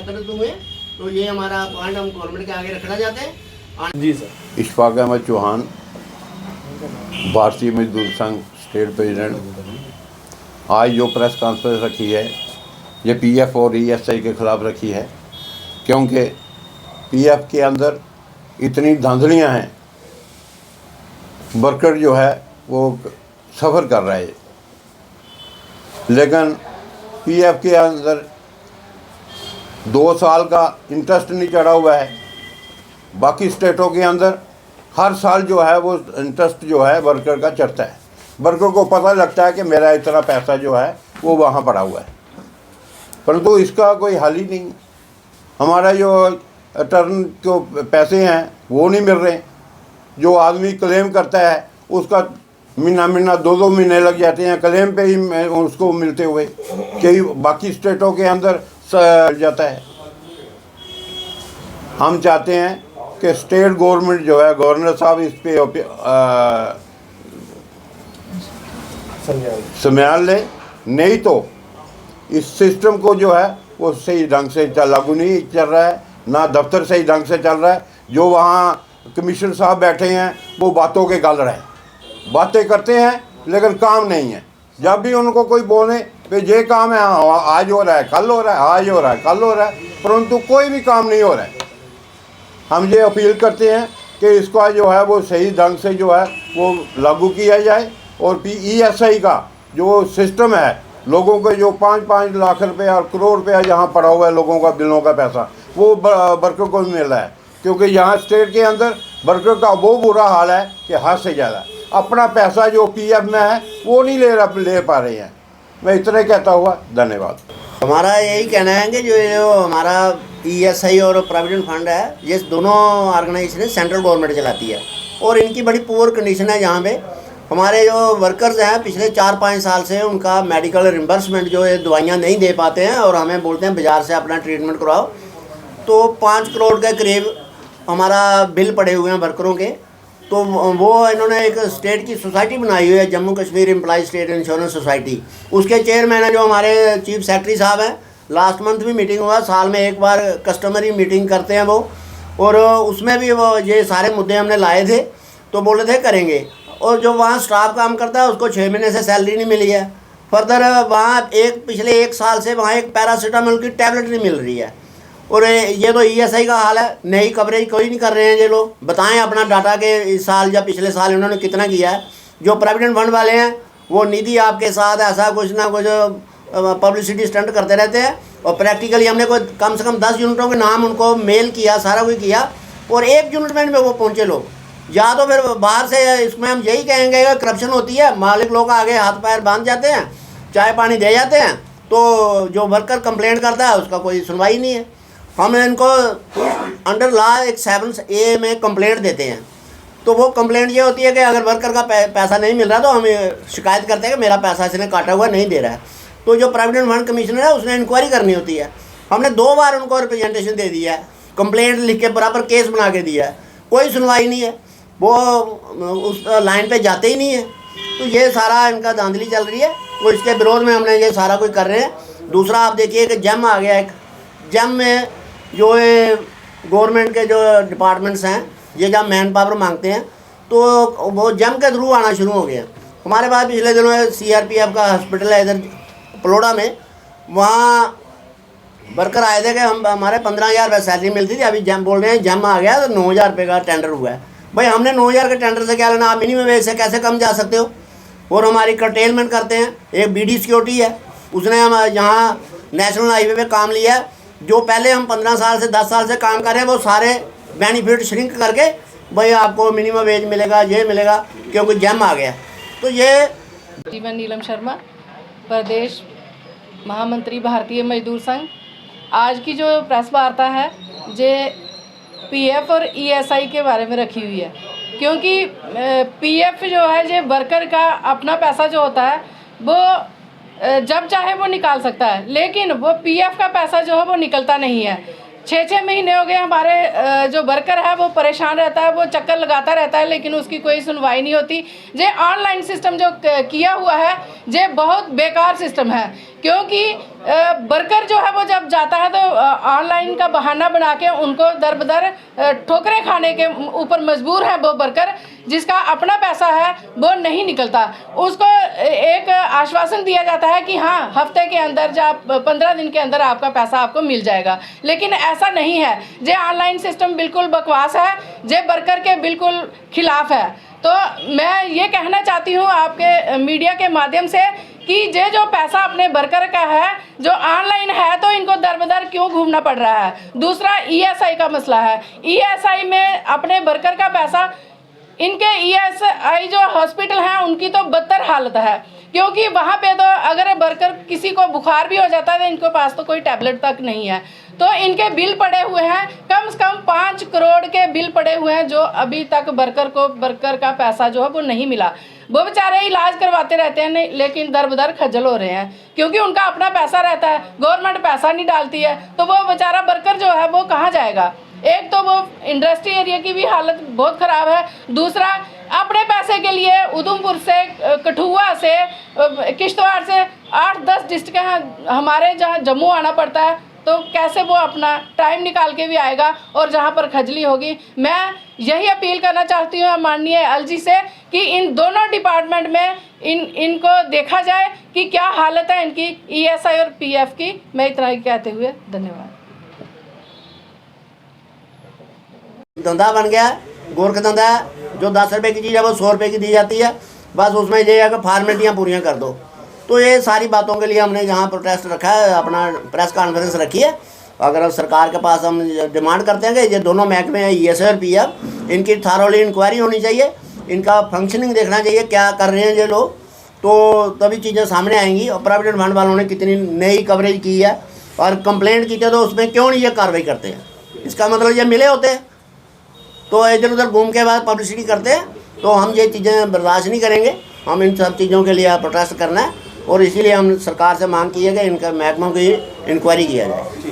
एकत्रित हुए, तो ये हमारा पॉइंट हम गवर्नमेंट के आगे रखना चाहते हैं। जी सर। इशफाक अहमद चौहान, भारतीय मजदूर संघ स्टेट प्रेसिडेंट। आज जो प्रेस कॉन्फ्रेंस रखी है ये पीएफ और ईएसआई के ख़िलाफ़ रखी है, क्योंकि पीएफ के अंदर इतनी धांधलियां हैं, वर्कर जो है वो सफ़र कर रहा है, लेकिन पीएफ के अंदर 2 साल का इंटरेस्ट नहीं चढ़ा हुआ है। बाकी स्टेटों के अंदर हर साल जो है वो इंटरेस्ट जो है वर्कर का चढ़ता है। वर्कर को पता लगता है कि मेरा इतना पैसा जो है वो वहाँ पड़ा हुआ है, परंतु इसका कोई हल ही नहीं। हमारा जो टर्न जो पैसे हैं वो नहीं मिल रहे। जो आदमी क्लेम करता है उसका महीना 2 महीने लग जाते हैं क्लेम पे ही उसको मिलते हुए, कई बाकी स्टेटों के अंदर जाता है। हम चाहते हैं कि स्टेट गवर्नमेंट जो है, गवर्नर साहब इस पे संज्ञान ले, नहीं तो इस सिस्टम को जो है वो सही ढंग से लागू नहीं चल रहा है, ना दफ्तर सही ढंग से चल रहा है। जो वहाँ कमिश्नर साहब बैठे हैं वो बातों के गल रहे हैं, बातें करते हैं लेकिन काम नहीं है। जब भी उनको कोई बोले कि ये काम है, आज हो रहा है, कल हो रहा है, आज हो रहा है, कल हो रहा है, परंतु कोई भी काम नहीं हो रहा है। हम ये अपील करते हैं कि इसका जो है वो सही ढंग से जो है वो लागू किया जाए, और ईएसआई का जो सिस्टम है, लोगों के जो 5-5 लाख रुपए और करोड़ रुपया जहाँ पड़ा हुआ है लोगों का बिलों का पैसा, वो वर्कर को मिल रहा है। क्योंकि यहाँ स्टेट के अंदर वर्कर का वो बुरा हाल है कि हद से ज़्यादा अपना पैसा जो पीएफ में है वो नहीं ले पा रहे हैं। मैं इतने कहता हुआ धन्यवाद। हमारा यही कहना है कि जो हमारा ईएसआई और प्रोविडेंट फंड है, ये दोनों ऑर्गेनाइजेशन सेंट्रल गवर्नमेंट चलाती है, और इनकी बड़ी पुअर कंडीशन है। जहाँ पे हमारे जो वर्कर्स हैं पिछले 4-5 साल से उनका मेडिकल रिम्बर्समेंट जो है दवाइयाँ नहीं दे पाते हैं, और हमें बोलते हैं बाज़ार से अपना ट्रीटमेंट करवाओ। तो 5 करोड़ के करीब हमारा बिल पड़े हुए हैं वर्करों के। तो वो इन्होंने एक स्टेट की सोसाइटी बनाई हुई है, Jammu Kashmir employ state insurance society. उसके चेयरमैन है जो हमारे चीफ सेक्रेटरी साहब हैं। लास्ट मंथ भी मीटिंग हुआ, साल में एक बार कस्टमरी मीटिंग करते हैं वो, और उसमें भी वो ये सारे मुद्दे हमने लाए थे, तो बोले थे करेंगे। और जो वहाँ स्टाफ काम करता है उसको 6 महीने से सैलरी नहीं मिली है। फर्दर वहाँ पिछले 1 साल से वहाँ एक पैरासीटामोल की टैबलेट नहीं मिल रही है। और ये तो ईएसआई का हाल है, नई कवरेज कोई नहीं कर रहे हैं ये लोग। बताएं अपना डाटा के इस साल या पिछले साल इन्होंने कितना किया है। जो प्रोविडेंट फंड वाले हैं वो निधि आपके साथ ऐसा कुछ ना कुछ पब्लिसिटी स्टंट करते रहते हैं, और प्रैक्टिकली हमने कोई कम से कम 10 यूनिटों के नाम उनको मेल किया, सारा कुछ किया, और 1 यूनिट में वो पहुँचे लोग। या तो फिर बाहर से इसमें हम यही कहेंगे कि करप्शन होती है, मालिक लोग आगे हाथ पैर बांध जाते हैं, चाय पानी दे जाते हैं, तो जो वर्कर कंप्लेंट करता है उसका कोई सुनवाई नहीं है। हम इनको अंडर लॉ एक 7A में कंप्लेंट देते हैं। तो वो कंप्लेंट ये होती है कि अगर वर्कर का पैसा नहीं मिल रहा तो हम शिकायत करते हैं कि मेरा पैसा इसने काटा हुआ नहीं दे रहा है। तो जो प्रोविडेंट फंड कमिश्नर है उसने इंक्वायरी करनी होती है। हमने 2 बार उनको रिप्रेजेंटेशन दे दिया है, कंप्लेंट लिख के बराबर केस बना के दिया है, कोई सुनवाई नहीं है। वो उस लाइन पे जाते ही नहीं है। तो ये सारा इनका धांधली चल रही है, तो इसके विरोध में हमने ये सारा कुछ कर रहे हैं। दूसरा आप देखिए कि जम आ गया। एक जम में जो ये गवर्नमेंट के जो डिपार्टमेंट्स हैं ये जब मैन पावर मांगते हैं तो वो जम के थ्रू आना शुरू हो गया। हमारे पास पिछले दिनों CRPF का हॉस्पिटल है इधर पलोड़ा में, वहाँ वर्कर आए थे कि हमारे 15,000 रुपये सैलरी मिलती थी, अभी जम बोल रहे हैं जम आ गया तो 9,000 रुपये का टेंडर हुआ है। भाई हमने 9,000 के टेंडर से क्या लेना, आप मिनिमम वेज से कैसे कम जा सकते हो। और हमारी कर्टेलमेंट करते हैं। एक BD सिक्योरिटी है, उसने हम यहाँ नेशनल हाईवे पे काम लिया है। जो पहले हम 15 साल से 10 साल से काम कर रहे हैं वो सारे बेनिफिट श्रिंक करके भाई आपको मिनिमम वेज मिलेगा, ये मिलेगा, क्योंकि जम आ गया। तो ये जीवन नीलम शर्मा, प्रदेश महामंत्री भारतीय मजदूर संघ। आज की जो प्रेस वार्ता है ये पीएफ और ईएसआई के बारे में रखी हुई है, क्योंकि पीएफ जो है ये वर्कर का अपना पैसा जो होता है वो जब चाहे वो निकाल सकता है, लेकिन वो पीएफ का पैसा जो है वो निकलता नहीं है। 6 महीने हो गए हमारे जो वर्कर है वो परेशान रहता है, वो चक्कर लगाता रहता है, लेकिन उसकी कोई सुनवाई नहीं होती। जे ऑनलाइन सिस्टम जो किया हुआ है जे बहुत बेकार सिस्टम है, क्योंकि वर्कर जो है वो जब जाता है तो ऑनलाइन का बहाना बना के उनको दर बदर ठोकरें खाने के ऊपर मजबूर है वो वर्कर, जिसका अपना पैसा है वो नहीं निकलता। उसको एक आश्वासन दिया जाता है कि हाँ हफ्ते के अंदर या 15 दिन के अंदर आपका पैसा आपको मिल जाएगा, लेकिन ऐसा नहीं है। जे ऑनलाइन सिस्टम बिल्कुल बकवास है, जे वर्कर के बिल्कुल खिलाफ है। तो मैं ये कहना चाहती हूँ आपके मीडिया के माध्यम से कि जे जो पैसा अपने वर्कर का है जो ऑनलाइन है तो इनको दर बदर क्यों घूमना पड़ रहा है। दूसरा ईएसआई का मसला है, ईएसआई में अपने वर्कर का पैसा, इनके ईएसआई जो हॉस्पिटल हैं उनकी तो बदतर हालत है, क्योंकि वहाँ पे तो अगर वर्कर किसी को बुखार भी हो जाता है तो इनके पास तो कोई टैबलेट तक नहीं है। तो इनके बिल पड़े हुए हैं, कम से कम 5 करोड़ के बिल पड़े हुए हैं जो अभी तक वर्कर का पैसा जो है वो नहीं मिला। वो बेचारे इलाज करवाते रहते हैं नहीं, लेकिन दर बदर खज्जल हो रहे हैं, क्योंकि उनका अपना पैसा रहता है, गवर्नमेंट पैसा नहीं डालती है, तो वो बेचारा वर्कर जो है वो कहाँ जाएगा। एक तो वो इंडस्ट्री एरिया की भी हालत बहुत ख़राब है, दूसरा अपने पैसे के लिए उधमपुर से, कठुआ से, किश्तवाड़ से 8-10 डिस्ट्रिक्ट हमारे जहाँ जम्मू आना पड़ता है, तो कैसे वो अपना टाइम निकाल के भी आएगा और जहाँ पर खजली होगी। मैं यही अपील करना चाहती हूँ माननीय एलजी से कि इन दोनों डिपार्टमेंट में इनको देखा जाए कि क्या हालत है इनकी ईएसआई और पीएफ की। मैं इतना ही कहते हुए धन्यवाद। धंधा बन गया, गोरख धंधा है, जो 10 रुपये की चीज़ है वो 100 रुपये की दी जाती है, बस उसमें ये है कि फॉर्मेलिटियाँ पूरियाँ कर दो। तो ये सारी बातों के लिए हमने यहाँ प्रोटेस्ट रखा है, अपना प्रेस कॉन्फ्रेंस रखी है। अगर सरकार के पास हम डिमांड करते हैं कि ये दोनों महकमे हैं ईएसआई और पीएफ, इनकी थारोली इंक्वायरी होनी चाहिए, इनका फंक्शनिंग देखना चाहिए, क्या कर रहे हैं ये लोग, तो तभी चीज़ें सामने आएंगी। और प्रोविडेंट फंड वालों ने कितनी नई कवरेज की है और कंप्लेंट की थी तो उसमें क्यों नहीं ये कार्रवाई करते हैं, इसका मतलब ये मिले होते हैं तो इधर उधर घूम के बाद पब्लिसिटी करते हैं। तो हम ये चीज़ें बर्दाश्त नहीं करेंगे, हम इन सब चीज़ों के लिए प्रोटेस्ट करना है और इसीलिए हम सरकार से मांग की है कि इनका महकमों की इंक्वायरी किया जाए।